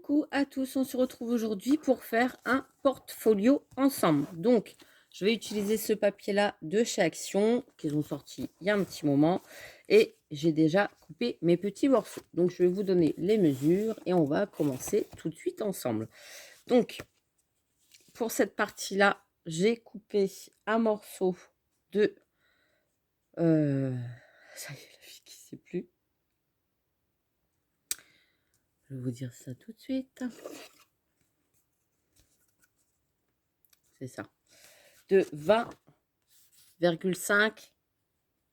Coucou à tous, on se retrouve aujourd'hui pour faire un portfolio ensemble. Donc, je vais utiliser ce papier-là de chez Action, qu'ils ont sorti il y a un petit moment. Et j'ai déjà coupé mes petits morceaux. Donc, je vais vous donner les mesures et on va commencer tout de suite ensemble. Donc, pour cette partie-là, j'ai coupé un morceau de... ça y est, la fille qui ne sait plus. Je vais vous dire ça tout de suite. C'est ça. De 20,5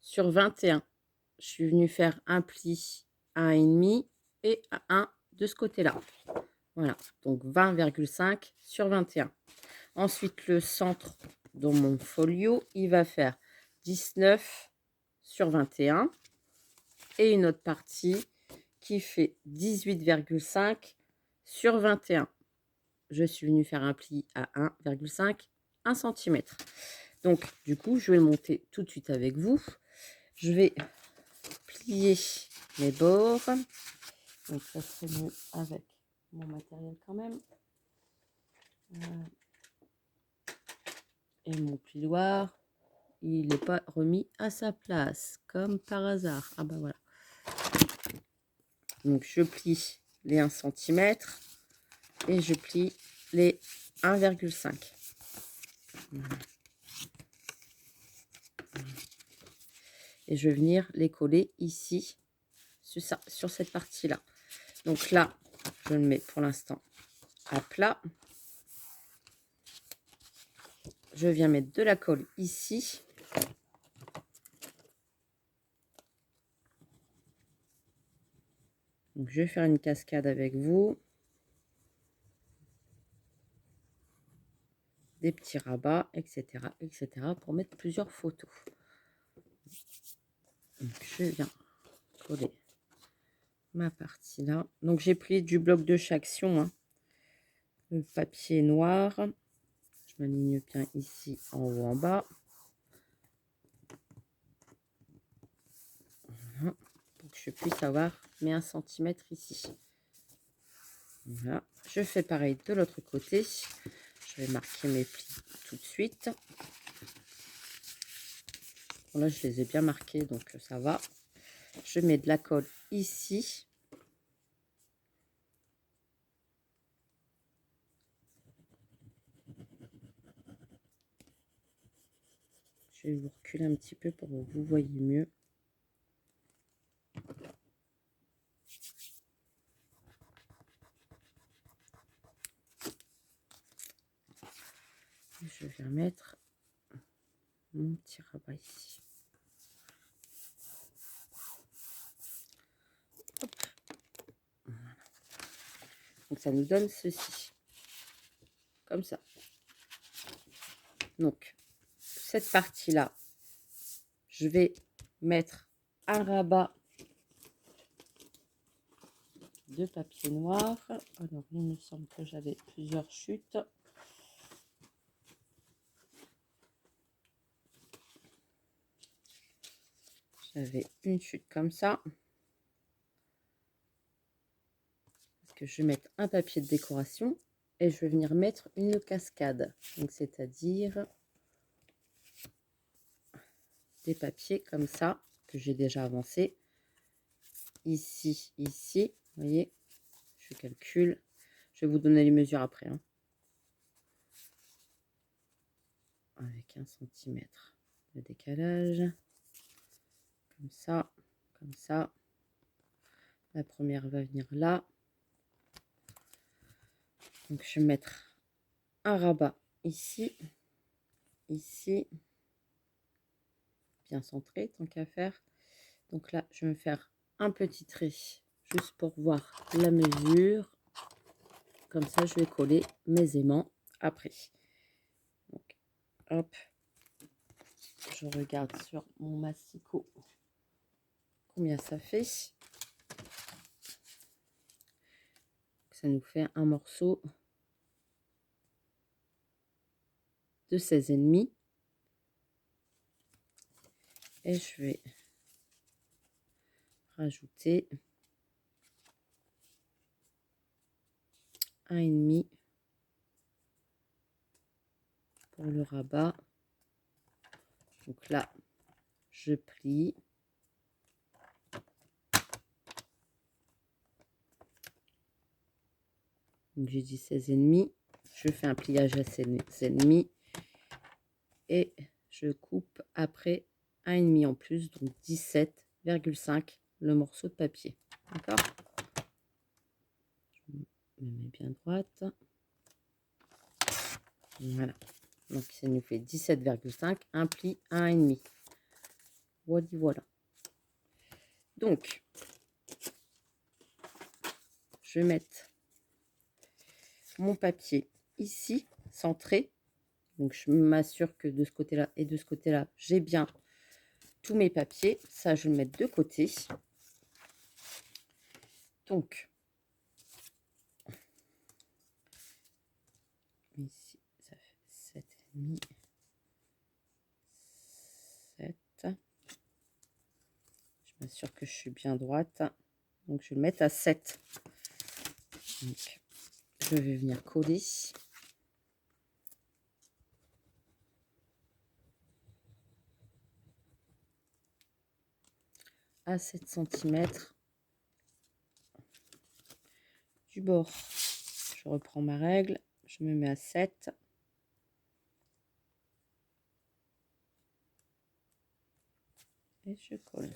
sur 21. Je suis venue faire un pli à 1,5 et à 1 de ce côté-là. Voilà, donc 20,5 sur 21. Ensuite, le centre de mon folio, il va faire 19 sur 21. Et une autre partie qui fait 18,5 sur 21. Je suis venue faire un pli à 1,5, 1 cm. Donc, du coup, je vais le monter tout de suite avec vous. Je vais plier mes bords. Donc, ça serait mieux avec mon matériel quand même. Et mon plioir, il n'est pas remis à sa place, comme par hasard. Ah bah voilà. Donc, je plie les 1 cm et je plie les 1,5. Voilà. Et je vais venir les coller ici, sur cette partie-là. Donc là, je le mets pour l'instant à plat. Je viens mettre de la colle ici. Donc je vais faire une cascade avec vous. Des petits rabats, etc., etc. pour mettre plusieurs photos. Donc je viens coller ma partie là. Donc j'ai plié du bloc de chez Action, hein. Le papier noir. Je m'aligne bien ici en haut en bas. Voilà. Pour que je puisse avoir mes 1 cm ici. Voilà. Je fais pareil de l'autre côté. Je vais marquer mes plis tout de suite. Bon, là, je les ai bien marqués, donc ça va. Je mets de la colle ici. Je vais vous reculer un petit peu pour que vous voyez mieux. Je viens mettre mon petit rabat ici. Hop. Voilà. Donc ça nous donne ceci. Comme ça. Donc, cette partie-là, je vais mettre un rabat de papier noir. Alors, il me semble que j'avais plusieurs chutes. J'avais une chute comme ça. Parce que je vais mettre un papier de décoration et je vais venir mettre une cascade. Donc, c'est-à-dire des papiers comme ça que j'ai déjà avancé. Ici, ici. Vous voyez, je calcule. Je vais vous donner les mesures après, hein. Avec 1 cm de décalage. Comme ça, comme ça. La première va venir là. Donc, je vais mettre un rabat ici, ici. Bien centré, tant qu'à faire. Donc là, je vais me faire un petit trait juste pour voir la mesure. Comme ça, je vais coller mes aimants après. Donc, hop. Je regarde sur mon massicot combien ça fait. Ça nous fait un morceau de 16,5. Et je vais rajouter 1,5 pour le rabat. Donc là, je plie. Donc j'ai dit 16,5. Je fais un pliage à 16,5 et je coupe après 1,5 en plus, donc 17,5 le morceau de papier. D'accord? Je me mets bien droite. Voilà. Donc ça nous fait 17,5, un pli, 1,5. Voilà, voilà. Donc, je vais mettre mon papier ici, centré. Donc, je m'assure que de ce côté-là et de ce côté-là, j'ai bien tous mes papiers. Ça, je vais le mettre de côté. Donc, ici, ça fait 7,5. 7. Je m'assure que je suis bien droite. Donc, je vais le mettre à 7. Donc, je vais venir coller. À 7 cm du bord. Je reprends ma règle, je me mets à 7. Et je colle.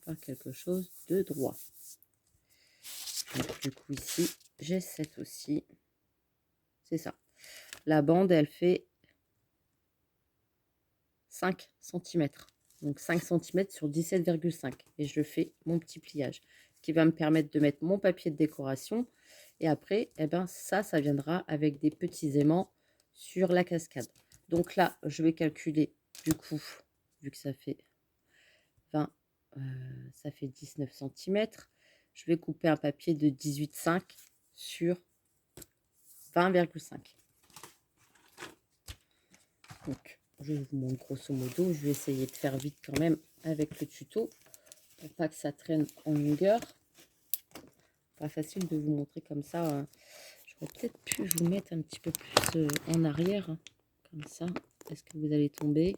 Faire quelque chose de droit. Donc, du coup, ici, j'ai 7 aussi. C'est ça. La bande, elle fait 5 cm. Donc 5 cm sur 17,5. Et je fais mon petit pliage. Ce qui va me permettre de mettre mon papier de décoration. Et après, eh ben, ça viendra avec des petits aimants sur la cascade. Donc là, je vais calculer, du coup, vu que ça fait 20, ça fait 19 cm. Je vais couper un papier de 18,5 sur 20,5. Donc, je vous montre grosso modo. Je vais essayer de faire vite quand même avec le tuto pour pas que ça traîne en longueur. Pas facile de vous montrer comme ça. J'aurais peut-être pu vous mettre un petit peu plus en arrière, hein, comme ça. Est-ce que vous allez tomber?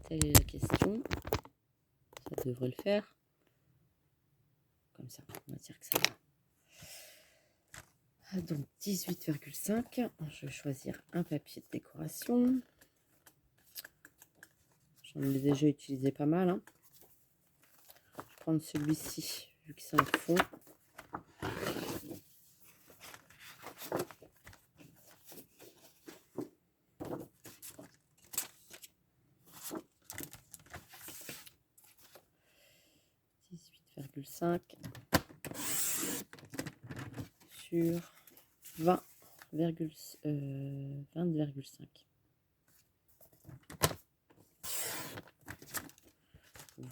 Telle est la question. Ça devrait le faire. Comme ça, on va dire que ça va. Donc 18,5. Je vais choisir un papier de décoration. J'en ai déjà utilisé pas mal. Hein. Je vais prendre celui-ci, vu que c'est un fond. Sur 20,5.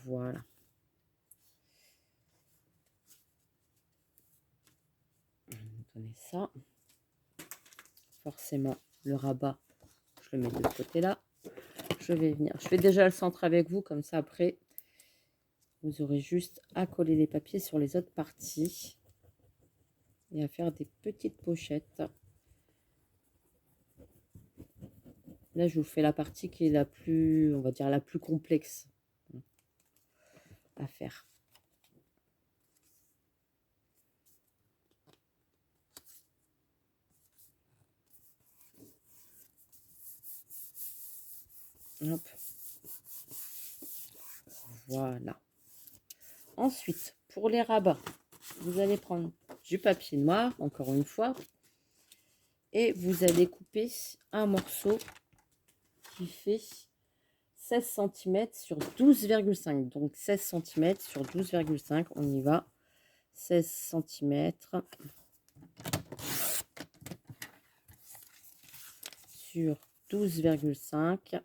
Voilà. On va donner ça. Forcément, le rabat, je le mets de ce côté-là. Je vais venir. Je fais déjà le centre avec vous, comme ça après, vous aurez juste à coller les papiers sur les autres parties et à faire des petites pochettes. Là, je vous fais la partie qui est la plus, on va dire, la plus complexe à faire. Hop. Voilà. Ensuite, pour les rabats, vous allez prendre du papier noir, encore une fois, et vous allez couper un morceau qui fait 16 cm sur 12,5. Donc 16 cm sur 12,5, on y va. 16 cm sur 12,5.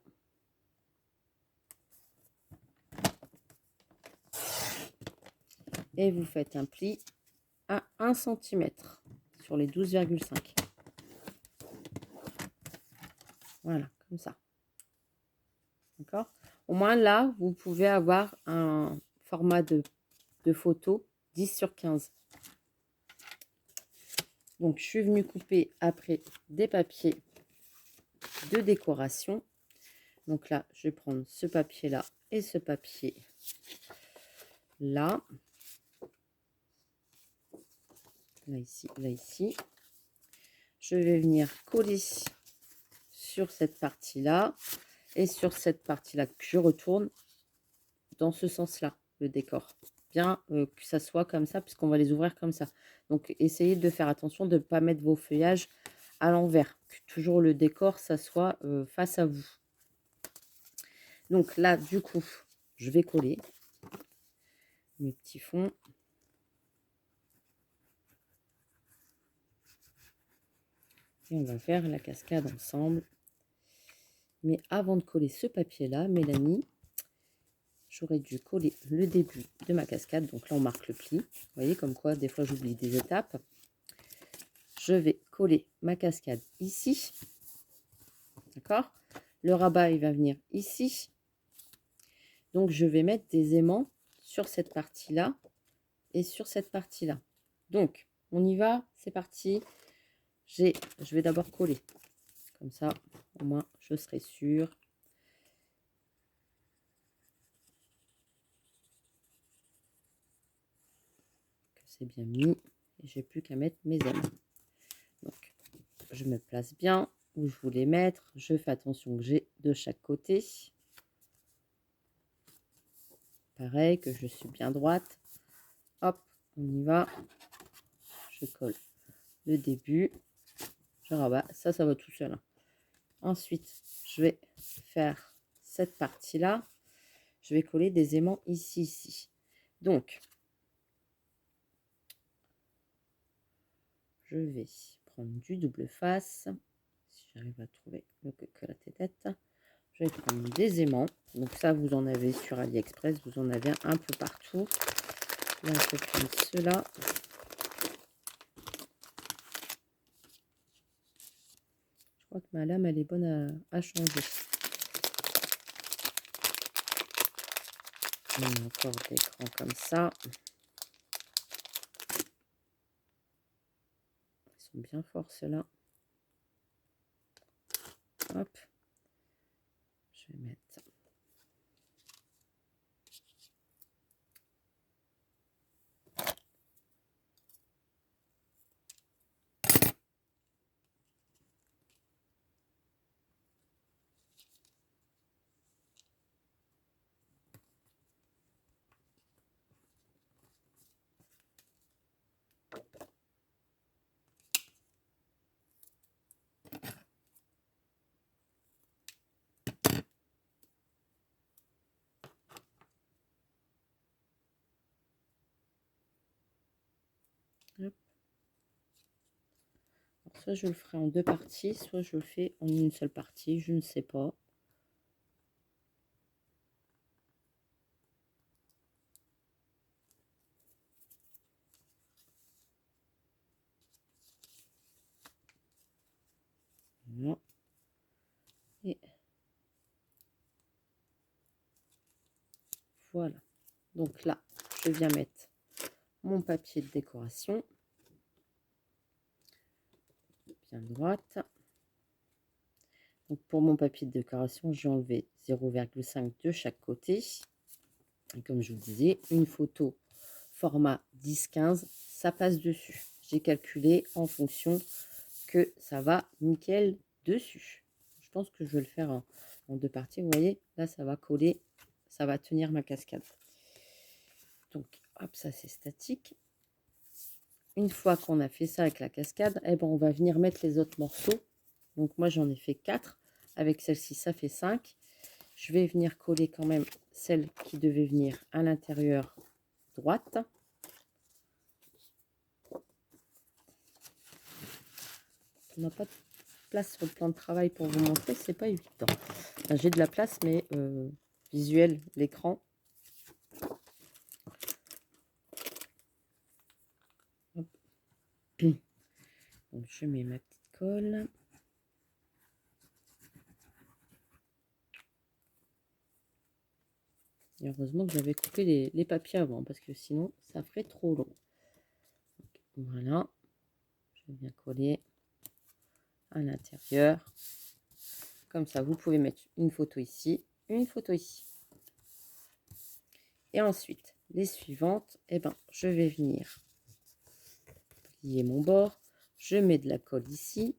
Et vous faites un pli à 1 cm sur les 12,5. Voilà, comme ça. D'accord? Au moins là, vous pouvez avoir un format de photo 10/15. Donc, je suis venue couper après des papiers de décoration. Donc là, je vais prendre ce papier-là et ce papier-là. Là, ici, là, ici. Je vais venir coller sur cette partie-là et sur cette partie-là que je retourne dans ce sens-là, le décor. Bien que ça soit comme ça, puisqu'on va les ouvrir comme ça. Donc, essayez de faire attention de ne pas mettre vos feuillages à l'envers. Que toujours le décor, ça soit face à vous. Donc là, du coup, je vais coller mes petits fonds. Et on va faire la cascade ensemble. Mais avant de coller ce papier-là, Mélanie, j'aurais dû coller le début de ma cascade. Donc là, on marque le pli. Vous voyez, comme quoi, des fois, j'oublie des étapes. Je vais coller ma cascade ici. D'accord? Le rabat, il va venir ici. Donc, je vais mettre des aimants sur cette partie-là et sur cette partie-là. Donc, on y va. C'est parti. Je vais d'abord coller. Comme ça, au moins, je serai sûre. Que c'est bien mis. Et j'ai plus qu'à mettre mes aimants. Donc, je me place bien où je voulais mettre. Je fais attention que j'ai de chaque côté. Pareil, que je suis bien droite. Hop, on y va. Je colle le début. Je rabats. Ça va tout seul. Ensuite, je vais faire cette partie-là. Je vais coller des aimants ici. Donc, je vais prendre du double face. Si j'arrive à trouver le que la tête. Je vais prendre des aimants. Donc ça, vous en avez sur AliExpress. Vous en avez un peu partout. Là, je vais prendre ceux-là. Je crois que ma lame, elle est bonne à changer. On a encore des crans comme ça. Ils sont bien forts, ceux-là. Hop. Je vais mettre ça. Hop. Alors, soit je le ferai en deux parties, soit je le fais en une seule partie, je ne sais pas. Voilà. Et voilà. Donc là, je viens mettre mon papier de décoration. Bien droite. Donc pour mon papier de décoration, j'ai enlevé 0,5 de chaque côté. Et comme je vous disais, une photo format 10-15, ça passe dessus. J'ai calculé en fonction que ça va nickel dessus. Je pense que je vais le faire en deux parties. Vous voyez, là, ça va coller, ça va tenir ma cascade. Donc, hop, ça c'est statique. Une fois qu'on a fait ça avec la cascade, eh ben, on va venir mettre les autres morceaux. Donc, moi, j'en ai fait 4. Avec celle-ci, ça fait 5. Je vais venir coller quand même celle qui devait venir à l'intérieur droite. On n'a pas de place sur le plan de travail pour vous montrer, c'est pas évident. Enfin, j'ai de la place, mais visuel, l'écran. Donc, je mets ma petite colle. Et heureusement que j'avais coupé les papiers avant, parce que sinon, ça ferait trop long. Donc, voilà. Je viens coller à l'intérieur. Comme ça, vous pouvez mettre une photo ici, une photo ici. Et ensuite, les suivantes, eh ben, je vais venir plier mon bord. Je mets de la colle ici.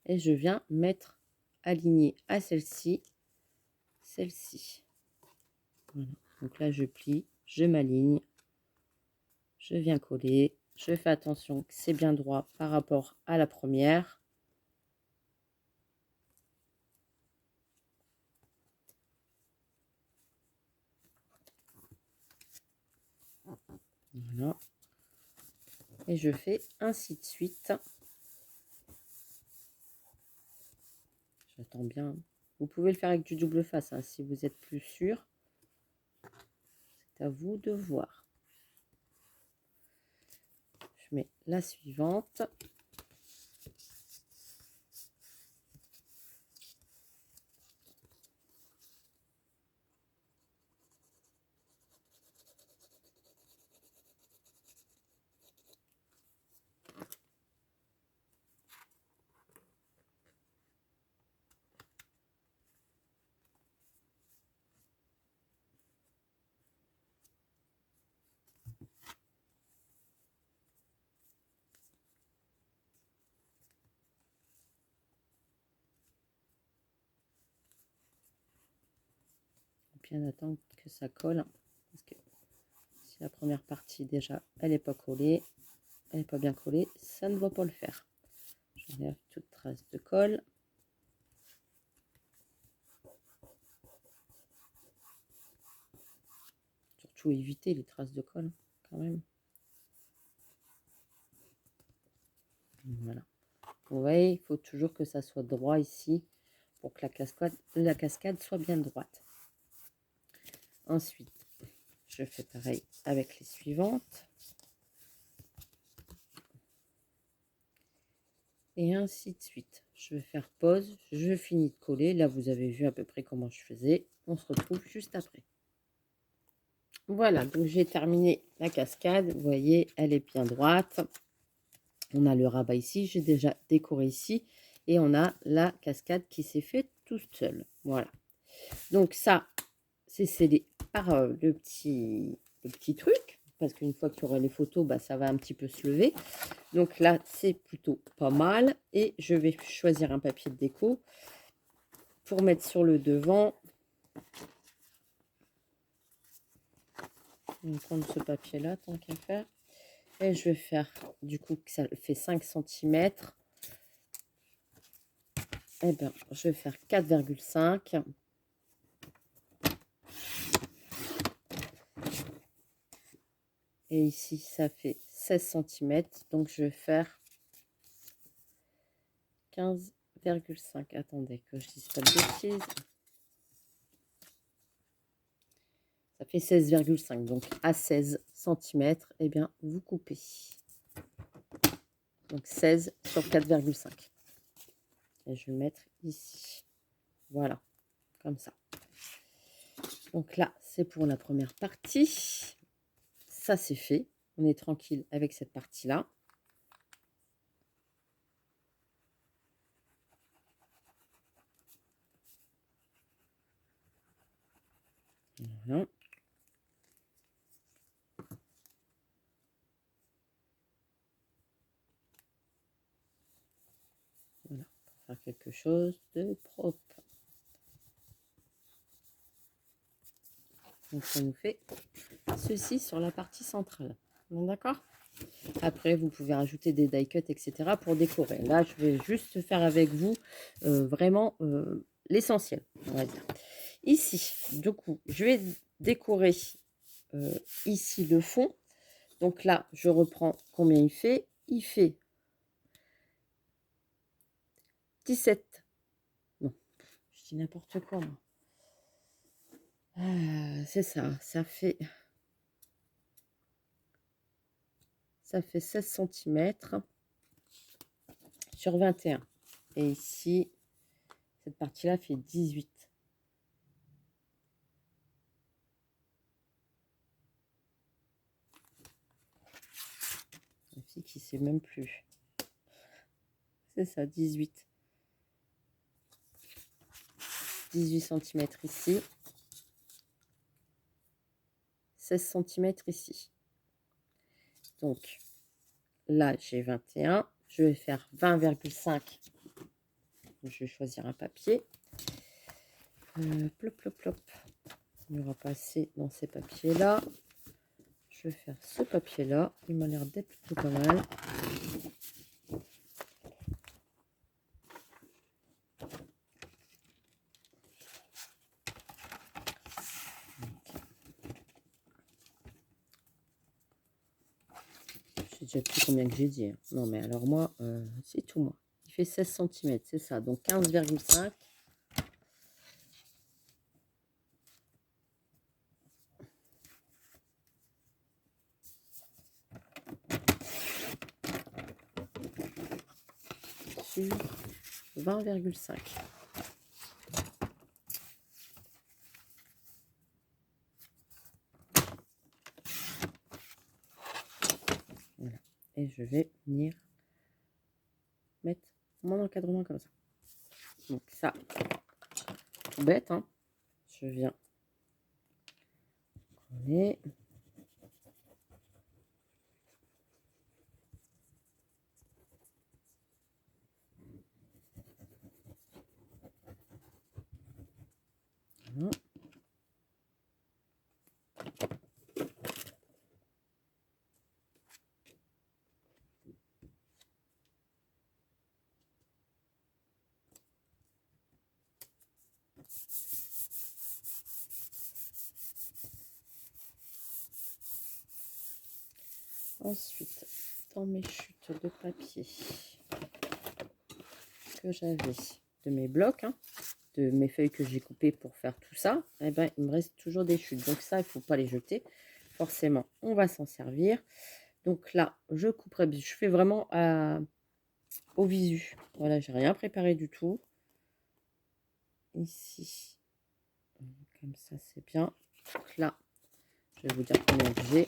Et je viens mettre aligner à celle-ci, celle-ci. Voilà. Donc là, je plie, je m'aligne, je viens coller. Je fais attention que c'est bien droit par rapport à la première. Voilà. Et je fais ainsi de suite. J'attends bien. Vous pouvez le faire avec du double face, hein, si vous êtes plus sûr. C'est à vous de voir. Je mets la suivante. Bien attendre que ça colle, parce que si la première partie déjà elle n'est pas collée, elle n'est pas bien collée, ça ne va pas le faire. J'enlève toute trace de colle. Surtout éviter les traces de colle quand même. Voilà. Vous voyez, il faut toujours que ça soit droit ici pour que la cascade soit bien droite. Ensuite, je fais pareil avec les suivantes. Et ainsi de suite. Je vais faire pause, je finis de coller. Là, vous avez vu à peu près comment je faisais. On se retrouve juste après. Voilà, donc j'ai terminé la cascade. Vous voyez, elle est bien droite. On a le rabat ici, j'ai déjà décoré ici. Et on a la cascade qui s'est faite toute seule. Voilà. Donc ça, c'est scellé par le petit truc. Parce qu'une fois qu'il y aura les photos, bah, ça va un petit peu se lever. Donc là, c'est plutôt pas mal. Et je vais choisir un papier de déco pour mettre sur le devant. Je vais prendre ce papier-là, tant qu'à faire. Et je vais faire, du coup, que ça fait 5 cm. Eh bien, je vais faire 4,5. Et ici, ça fait 16 cm. Donc, je vais faire 15,5. Attendez, que je ne dise pas de bêtises. Ça fait 16,5. Donc, à 16 cm, eh bien, vous coupez. Donc, 16 sur 4,5. Et je vais le mettre ici. Voilà, comme ça. Donc là, c'est pour la première partie. Ça, c'est fait. On est tranquille avec cette partie-là. Voilà. Voilà, pour faire quelque chose de propre. Donc, ça nous fait ceci sur la partie centrale. D'accord? Après, vous pouvez rajouter des die cuts, etc. pour décorer. Là, je vais juste faire avec vous vraiment l'essentiel, on va dire. Ici, du coup, je vais décorer ici le fond. Donc là, je reprends combien il fait. Il fait 17. Non, je dis n'importe quoi, moi. C'est ça, ça fait ça fait 16 centimètres sur 21. Et ici, cette partie-là fait 18. La fille qui sait même plus. C'est ça, 18. 18 centimètres ici. 16 centimètres ici. Donc, là, j'ai 21. Je vais faire 20,5. Je vais choisir un papier. Plop, plop, plop. Il n'y aura pas assez dans ces papiers-là. Je vais faire ce papier-là. Il m'a l'air d'être plutôt pas mal. Je sais déjà plus combien que j'ai dit. Hein. Non, mais alors moi, c'est tout moi. Il fait 16 centimètres, c'est ça. Donc 15,5. Sur 20,5. Voilà. Et je vais venir mettre mon encadrement comme ça. Donc ça, tout bête, hein. Je viens coller. Voilà. Ensuite, dans mes chutes de papier que j'avais de mes blocs, hein, de mes feuilles que j'ai coupées pour faire tout ça, eh ben, il me reste toujours des chutes. Donc ça, il ne faut pas les jeter. Forcément, on va s'en servir. Donc là, je couperai, je fais vraiment au visu. Voilà, j'ai rien préparé du tout. Ici, comme ça, c'est bien. Donc là, je vais vous dire combien j'ai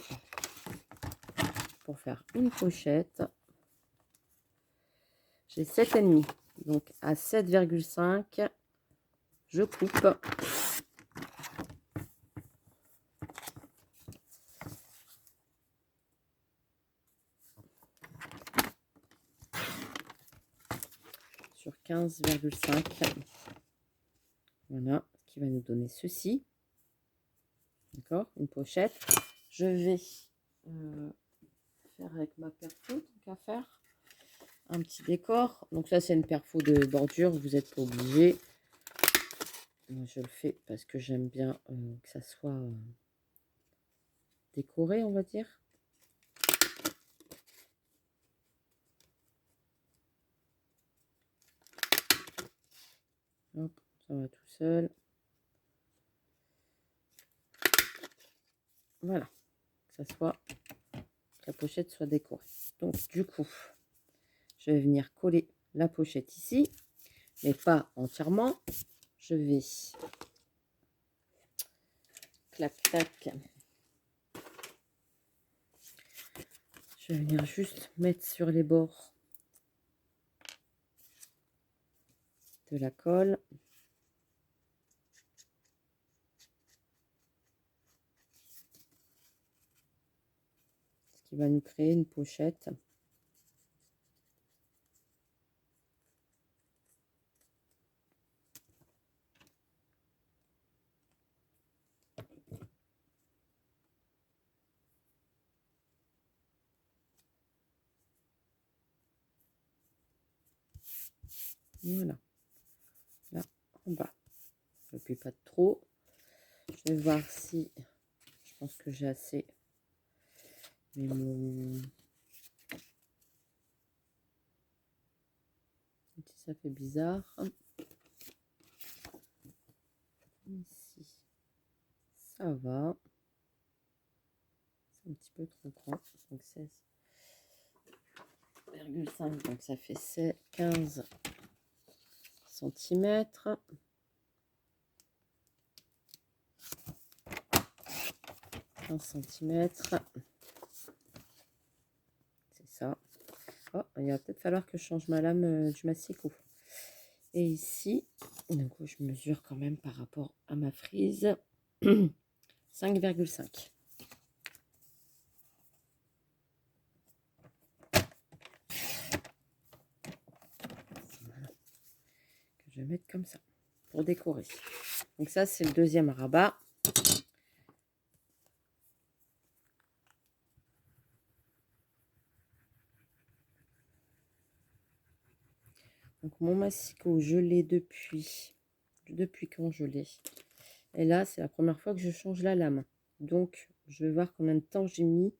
pour faire une pochette. J'ai 7,5. Donc à 7,5, je coupe. Sur 15,5. Voilà, ce qui va nous donner ceci. D'accord, une pochette. Je vais faire avec ma perfo, tant qu'à faire. Un petit décor. Donc ça, c'est une perfo de bordure. Vous n'êtes pas obligé. Moi, je le fais parce que j'aime bien que ça soit décoré, on va dire. Hop, ça va tout seul. Voilà, que ça soit, que la pochette soit décorée. Donc du coup, je vais venir coller la pochette ici, mais pas entièrement. Je vais clac clac. Je vais venir juste mettre sur les bords de la colle. Ce qui va nous créer une pochette. Voilà. Là, en bas. Je ne puis pas trop. Je vais voir si... Je pense que j'ai assez. Mais mon... Ça fait bizarre. Ici, ça va. C'est un petit peu trop grand. Donc 16. 20,5, donc ça fait 15 centimètres. 15 centimètres. C'est ça. Oh, il va peut-être falloir que je change ma lame du massicot. Et ici, donc je mesure quand même par rapport à ma frise 5,5. Voilà. Que je vais mettre comme ça pour décorer. Donc ça, c'est le deuxième rabat. Donc mon massicot, je l'ai depuis quand je l'ai. Et là, c'est la première fois que je change la lame. Donc, je vais voir combien de temps j'ai mis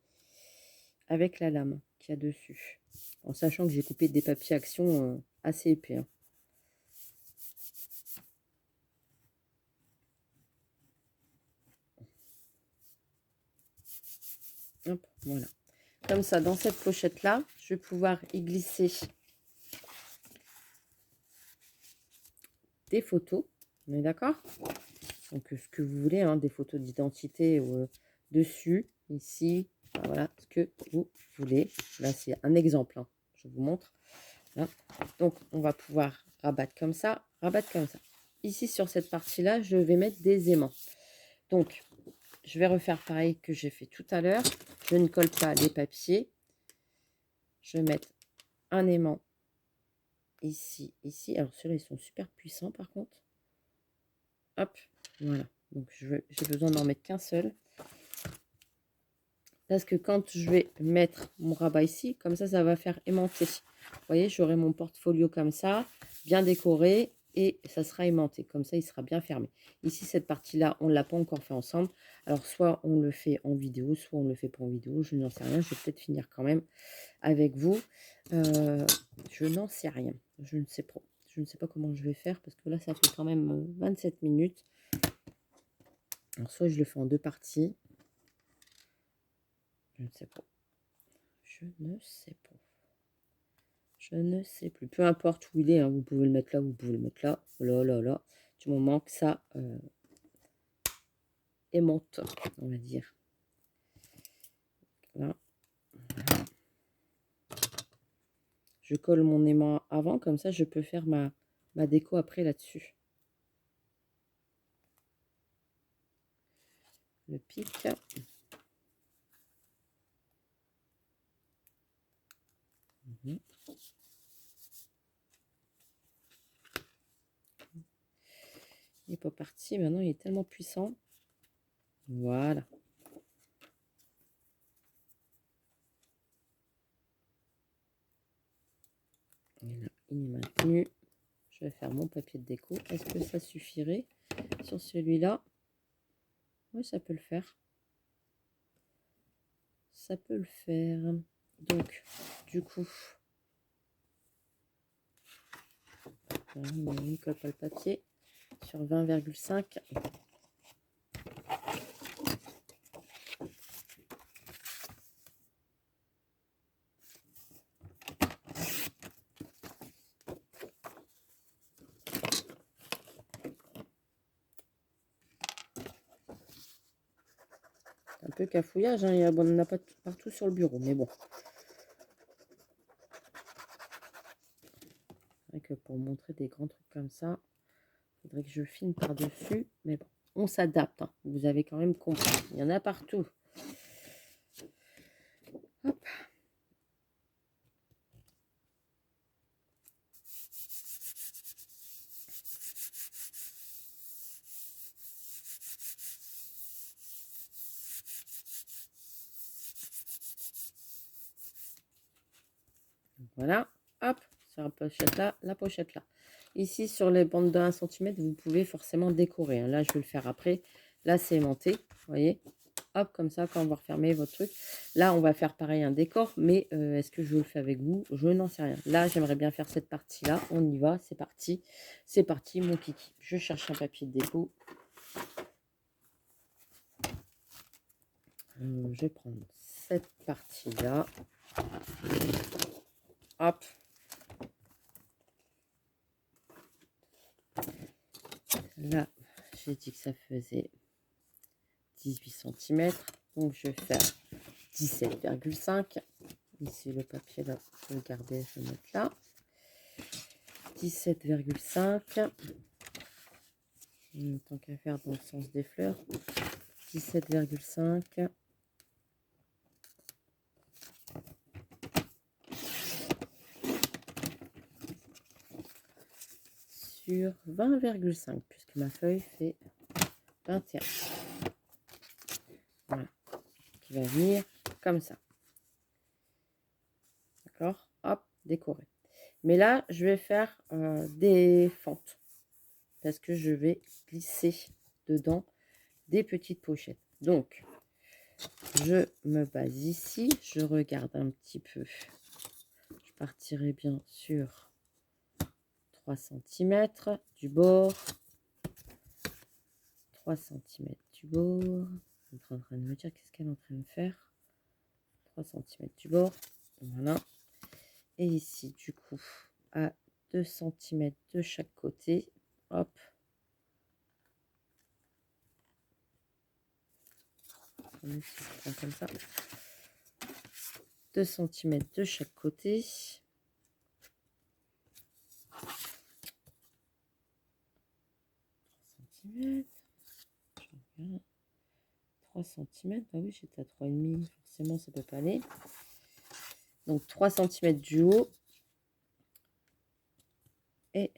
avec la lame qu'il y a dessus. En sachant que j'ai coupé des papiers action assez épais. Hein. Hop, voilà. Comme ça, dans cette pochette-là, je vais pouvoir y glisser des photos. On est d'accord? Donc, ce que vous voulez, hein, des photos d'identité dessus, ici, voilà, ce que vous voulez. Là, c'est un exemple, hein, je vous montre. Là. Donc, on va pouvoir rabattre comme ça, rabattre comme ça. Ici, sur cette partie-là, je vais mettre des aimants. Donc, je vais refaire pareil que j'ai fait tout à l'heure. Je ne colle pas les papiers. Je vais mettre un aimant ici, ici. Alors, ceux-là, ils sont super puissants, par contre. Hop, voilà. Donc, j'ai besoin d'en mettre qu'un seul. Parce que quand je vais mettre mon rabat ici, comme ça va faire aimanter. Vous voyez, j'aurai mon portfolio comme ça, bien décoré, et ça sera aimanté. Comme ça, il sera bien fermé. Ici, cette partie-là, on ne l'a pas encore fait ensemble. Alors, soit on le fait en vidéo, soit on ne le fait pas en vidéo. Je n'en sais rien. Je vais peut-être finir quand même avec vous. Je n'en sais rien. Je ne sais pas. Je ne sais pas comment je vais faire, parce que là, ça fait quand même 27 minutes. Alors, soit je le fais en deux parties. Je ne sais pas. Je ne sais pas. Je ne sais plus. Peu importe où il est, hein, vous pouvez le mettre là, vous pouvez le mettre là. Là, là, là. Du moment que ça aimante, on va dire. Là. Voilà. Je colle mon aimant avant, comme ça je peux faire ma déco après là-dessus. Le pic. Il n'est pas parti, maintenant il est tellement puissant. Voilà. Et là, il est maintenu. Je vais faire mon papier de déco. Est-ce que ça suffirait sur celui-là? Oui, ça peut le faire. Ça peut le faire. Donc, du coup, voilà, il ne colle pas le papier sur 20,5. Un peu cafouillage, hein, on n'en a pas partout sur le bureau, mais bon. C'est vrai que pour montrer des grands trucs comme ça, il faudrait que je filme par-dessus, mais bon, on s'adapte, hein. Vous avez quand même compris, il y en a partout. Hop. Voilà, hop, sur la pochette là. Ici, sur les bandes de 1 cm, vous pouvez forcément décorer. Hein. Là, je vais le faire après. Là, c'est aimanté, vous voyez. Hop, comme ça, quand on va refermer votre truc. Là, on va faire pareil un décor, mais est-ce que je le fais avec vous? Je n'en sais rien. Là, j'aimerais bien faire cette partie-là. On y va, c'est parti. C'est parti, mon kiki. Je cherche un papier de déco. Je vais prendre cette partie-là. hop. Là, j'ai dit que ça faisait 18 cm. Donc, je vais faire 17,5. Ici, le papier, là, je vais le garder, je vais le mettre là. 17,5. Tant qu'à faire dans le sens des fleurs. 17,5. Sur 20,5, puisque ma feuille fait 21. Voilà. Qui va venir comme ça. D'accord? Hop, décorer. Mais là, je vais faire des fentes. Parce que je vais glisser dedans des petites pochettes. Donc, je me base ici. Je regarde un petit peu. Je partirai bien sur 3 cm du bord. 3 cm du bord. Elle est en train de me dire qu'est-ce qu'elle est en train de faire. 3 cm du bord. Voilà. Et ici, du coup, à 2 cm de chaque côté. Hop. Comme ça. 2 cm de chaque côté. 3 cm, bah oui, j'étais à 3,5, forcément ça peut pas aller. Donc 3 cm du haut et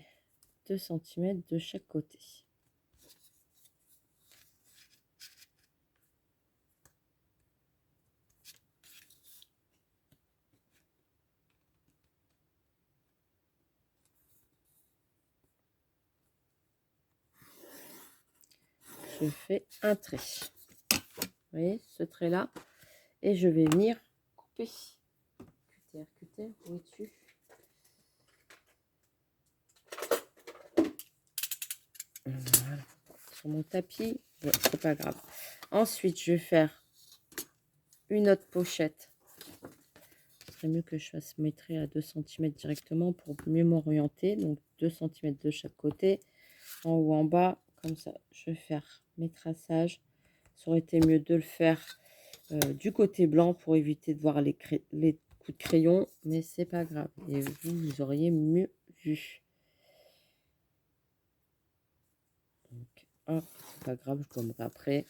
2 cm de chaque côté. Je fais un trait. Vous voyez ce trait là, et je vais venir couper. Cutter, où es-tu? Voilà. Sur mon tapis, bon, c'est pas grave. Ensuite, je vais faire une autre pochette. Ce serait mieux que je fasse mes traits à 2 cm directement pour mieux m'orienter. Donc 2 cm de chaque côté, en haut, en bas, comme ça. Je vais faire mes traçages. Ça aurait été mieux de le faire du côté blanc pour éviter de voir les coups de crayon, mais c'est pas grave. Et vous auriez mieux vu. Donc, hop, c'est pas grave, je gommerai après.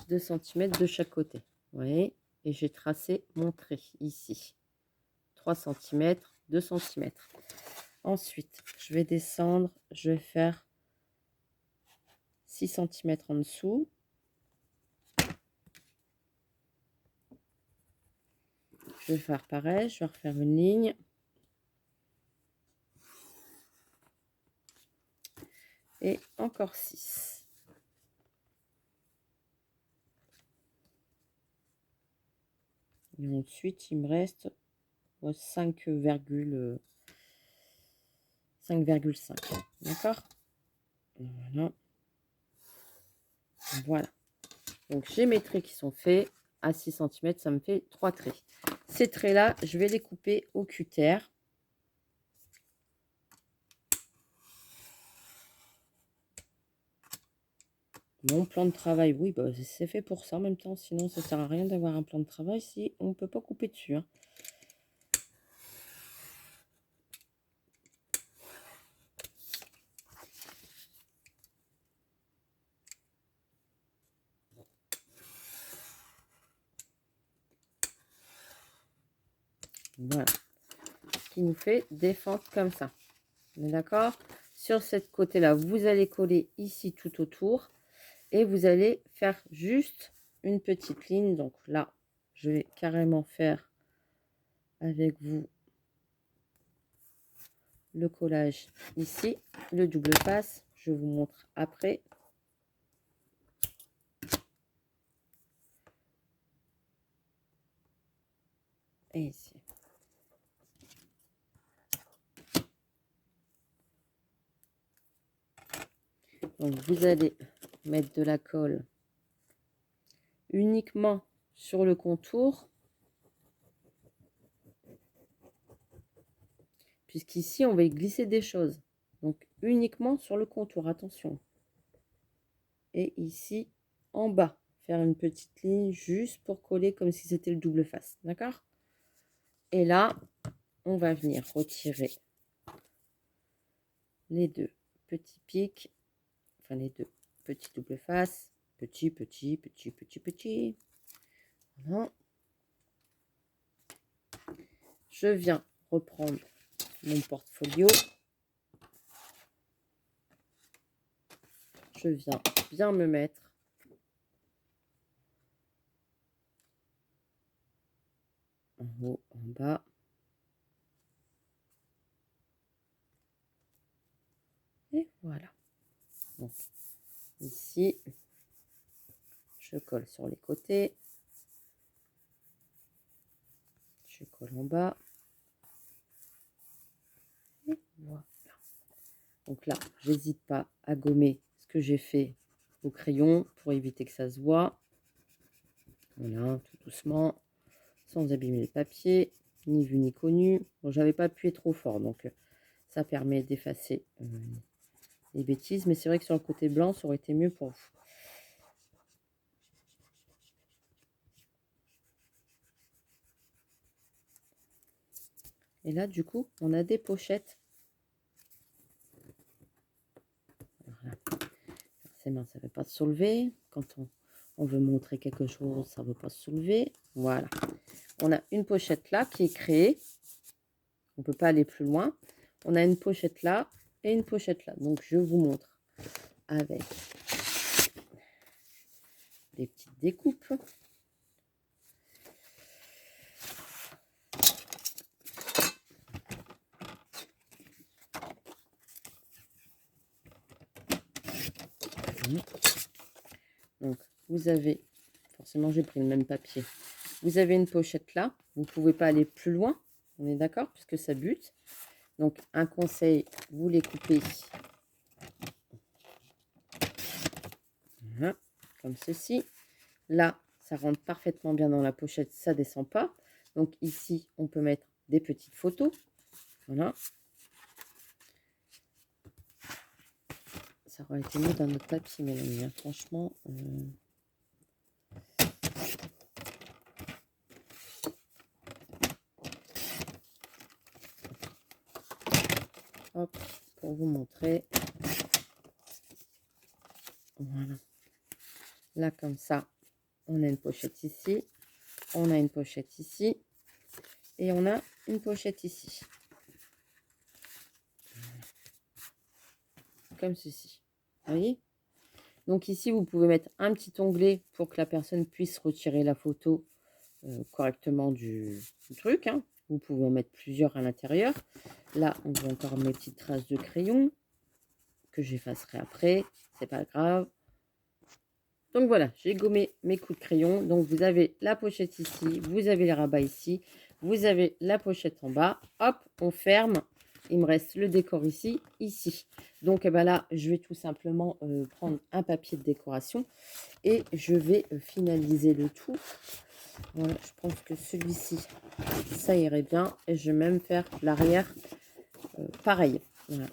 « 2 cm de chaque côté. Vous voyez, et j'ai tracé mon trait ici. 3 cm, 2 cm. Ensuite, je vais descendre, je vais faire 6 cm en dessous. Je vais faire pareil, je vais refaire une ligne. Et encore 6. Et ensuite, il me reste 5,5. D'accord? Voilà. Voilà. Donc, j'ai mes traits qui sont faits. À 6 cm, ça me fait 3 traits. Ces traits-là, je vais les couper au cutter. Mon plan de travail, oui, bah, c'est fait pour ça en même temps. Sinon, ça ne sert à rien d'avoir un plan de travail si on ne peut pas couper dessus. Hein. Voilà. Ce qui nous fait des fentes comme ça. On est d'accord? Sur cette côté-là, vous allez coller ici tout autour. Et vous allez faire juste une petite ligne. Donc là, je vais carrément faire avec vous le collage ici, le double passe. Je vous montre après. Et ici. Donc vous allez mettre de la colle uniquement sur le contour. Puisqu'ici, on va y glisser des choses. Donc, uniquement sur le contour, attention. Et ici, en bas, faire une petite ligne juste pour coller comme si c'était le double face. D'accord? Et là, on va venir retirer les deux petits pics. Enfin, les deux petits double face. Petit, petit, petit, petit, petit. Voilà. Je viens reprendre mon portfolio. Je viens bien me mettre en haut, en bas. Et voilà. Donc, ici, je colle sur les côtés. Je colle en bas. Et voilà. Donc là, j'hésite pas à gommer ce que j'ai fait au crayon pour éviter que ça se voit. Voilà, tout doucement, sans abîmer le papier, ni vu ni connu. Bon, j'avais pas appuyé trop fort, donc ça permet d'effacer les bêtises. Mais c'est vrai que sur le côté blanc, ça aurait été mieux pour vous. Et là, du coup, on a des pochettes. Voilà. Forcément, ça ne veut pas se soulever. Quand on veut montrer quelque chose, ça ne veut pas se soulever. Voilà. On a une pochette là qui est créée. On ne peut pas aller plus loin. On a une pochette là et une pochette là. Donc, je vous montre avec des petites découpes. Donc, vous avez, forcément, j'ai pris le même papier. Vous avez une pochette là. Vous ne pouvez pas aller plus loin. On est d'accord, puisque ça bute. Donc, un conseil, vous les coupez. Voilà, comme ceci. Là, ça rentre parfaitement bien dans la pochette, ça ne descend pas. Donc, ici, on peut mettre des petites photos. Voilà. Ça aurait été mieux dans notre papier, mes amis, hein. Franchement. Hop, pour vous montrer. Voilà. Là, comme ça, on a une pochette ici. On a une pochette ici. Et on a une pochette ici. Comme ceci. Vous voyez? Donc ici, vous pouvez mettre un petit onglet pour que la personne puisse retirer la photo correctement du truc. Hein. Vous pouvez en mettre plusieurs à l'intérieur. Là, on voit encore mes petites traces de crayon que j'effacerai après. C'est pas grave. Donc voilà, j'ai gommé mes coups de crayon. Donc vous avez la pochette ici, vous avez les rabats ici, vous avez la pochette en bas. Hop, on ferme. Il me reste le décor ici, ici. Donc eh ben là, je vais tout simplement prendre un papier de décoration et je vais finaliser le tout. Voilà, je pense que celui-ci, ça irait bien. Et je vais même faire l'arrière pareil. Voilà.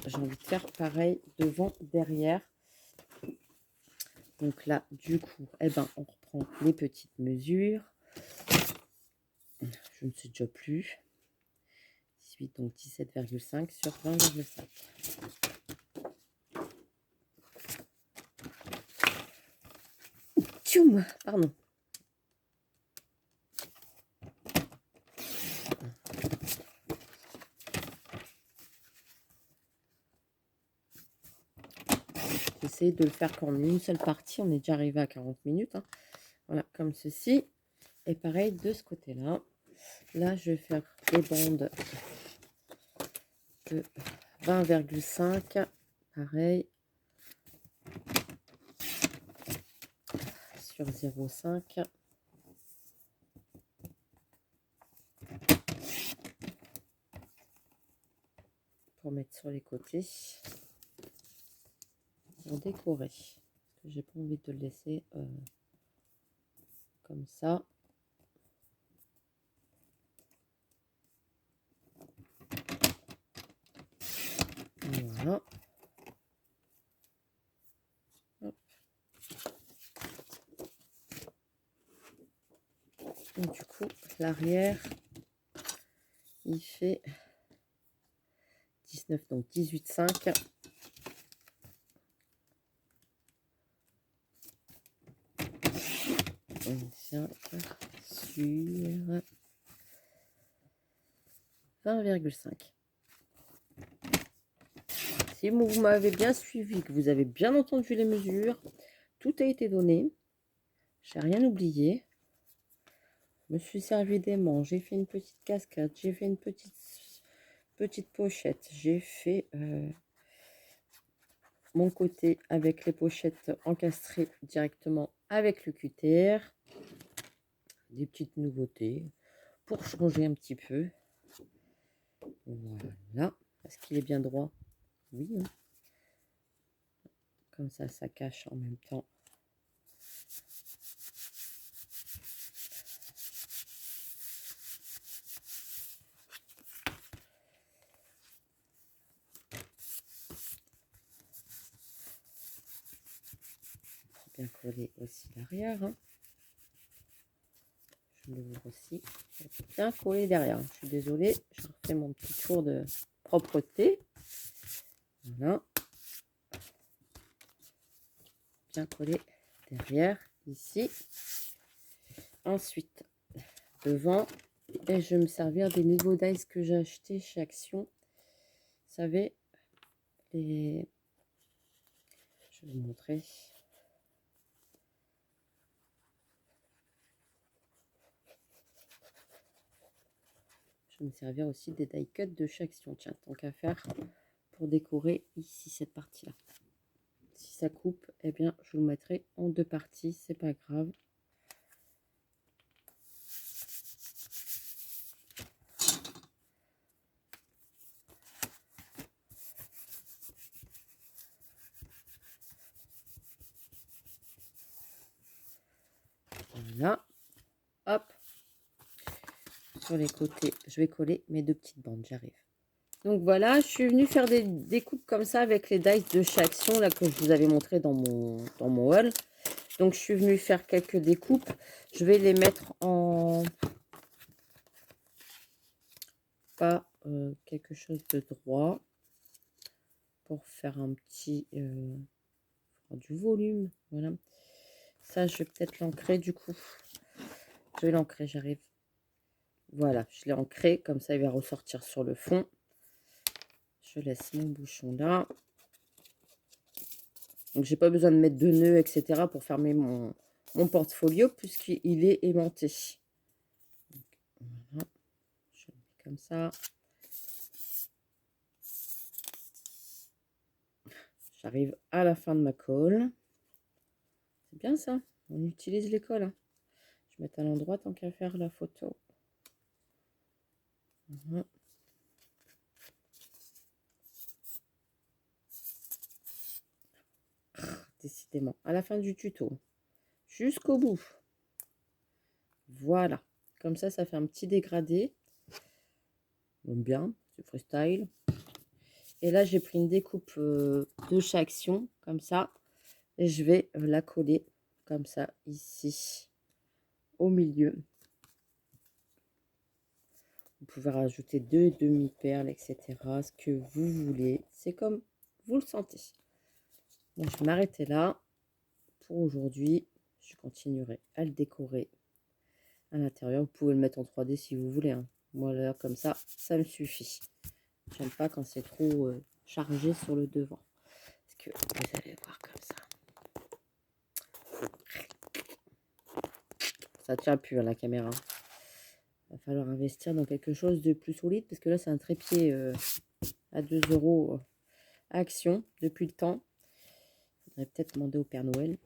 J'ai envie de faire pareil devant, derrière. Donc là, du coup, eh ben, on reprend les petites mesures. Je ne sais déjà plus. 18, donc 17,5 sur 20,5. Tchoum, pardon. J'essaie de le faire qu'en une seule partie. On est déjà arrivé à 40 minutes. Hein. Voilà, comme ceci. Et pareil de ce côté-là. Là, je vais faire des bandes de 20,5. Pareil. Sur 0,5. Pour mettre sur les côtés. Pour décorer. Parce que j'ai pas envie de le laisser comme ça. Voilà. Hop. Et du coup, l'arrière, il fait 19, donc 18,5. Sur 20,5. Si vous m'avez bien suivi, que vous avez bien entendu les mesures, tout a été donné. J'ai rien oublié. Je me suis servi d'aimant, j'ai fait une petite cascade, j'ai fait une petite pochette, j'ai fait mon côté avec les pochettes encastrées directement avec le cutter. Des petites nouveautés pour changer un petit peu. Voilà. Est-ce qu'il est bien droit? Oui. Hein. Comme ça cache en même temps. Bien coller aussi l'arrière. Hein. Je l'ouvre aussi. Bien coller derrière. Je suis désolée, je refais mon petit tour de propreté. Voilà. Bien collé derrière, ici. Ensuite, devant. Et je vais me servir des nouveaux dies que j'ai achetés chez Action. Vous savez, les... je vais vous montrer. Je vais me servir aussi des die cuts de chez Action. Tiens, tant qu'à faire, pour décorer ici cette partie-là. Si ça coupe, eh bien, je vous le mettrai en deux parties, c'est pas grave. Voilà. Hop. Sur les côtés, je vais coller mes deux petites bandes, j'arrive. Donc voilà, je suis venue faire des découpes comme ça avec les dies de chez Action, là, que je vous avais montré dans mon haul. Donc je suis venue faire quelques découpes. Je vais les mettre en... pas quelque chose de droit. Pour faire un petit... du volume, voilà. Ça, je vais peut-être l'ancrer du coup. Je vais l'ancrer, j'arrive. Voilà, je l'ai ancré, comme ça il va ressortir sur le fond. Je laisse mon bouchon là. Donc j'ai pas besoin de mettre de nœuds, etc. pour fermer mon portfolio puisqu'il est aimanté. Donc, voilà. Je le mets comme ça. J'arrive à la fin de ma colle. C'est bien ça, on utilise les colles. Hein. Je vais mettre à l'endroit tant qu'à faire la photo. Voilà. Décidément, à la fin du tuto, jusqu'au bout. Voilà, comme ça fait un petit dégradé. Bon, bien, c'est freestyle. Et là, j'ai pris une découpe de chez Action, comme ça. Et je vais la coller comme ça, ici, au milieu. Vous pouvez rajouter deux demi-perles, etc. Ce que vous voulez. C'est comme vous le sentez. Bon, je vais m'arrêter là pour aujourd'hui. Je continuerai à le décorer à l'intérieur. Vous pouvez le mettre en 3D si vous voulez. Hein. Moi, là, comme ça me suffit. J'aime pas quand c'est trop chargé sur le devant. Parce que vous allez voir comme ça. Ça tient plus à la caméra. Il va falloir investir dans quelque chose de plus solide. Parce que là, c'est un trépied à 2 € Action depuis le temps. Il faudrait peut-être demander au Père Noël.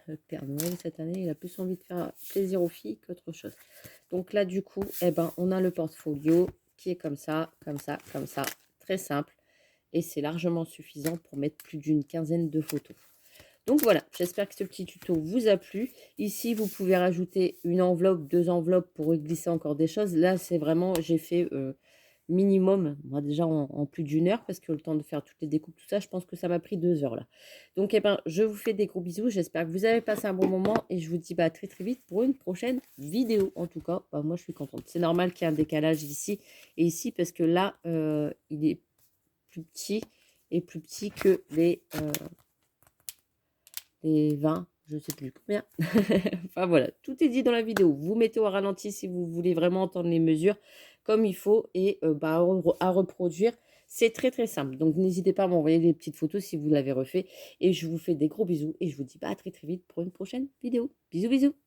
Le Père Noël, cette année, il a plus envie de faire plaisir aux filles qu'autre chose. Donc là, du coup, eh ben, on a le portfolio qui est comme ça, comme ça, comme ça. Très simple. Et c'est largement suffisant pour mettre plus d'une quinzaine de photos. Donc voilà, j'espère que ce petit tuto vous a plu. Ici, vous pouvez rajouter une enveloppe, 2 enveloppes pour y glisser encore des choses. Là, c'est vraiment, j'ai fait minimum, moi déjà en plus d'une heure, parce que le temps de faire toutes les découpes, tout ça, je pense que ça m'a pris 2 heures là. Donc, eh ben, je vous fais des gros bisous. J'espère que vous avez passé un bon moment et je vous dis bah, à très très vite pour une prochaine vidéo. En tout cas, bah, moi, je suis contente. C'est normal qu'il y ait un décalage ici et ici, parce que là, il est plus petit et plus petit que les 20, je ne sais plus combien. Enfin voilà, tout est dit dans la vidéo. Vous mettez au ralenti si vous voulez vraiment entendre les mesures comme il faut et bah, à reproduire. C'est très très simple. Donc n'hésitez pas à m'envoyer des petites photos si vous l'avez refait. Et je vous fais des gros bisous et je vous dis bah, à très très vite pour une prochaine vidéo. Bisous bisous.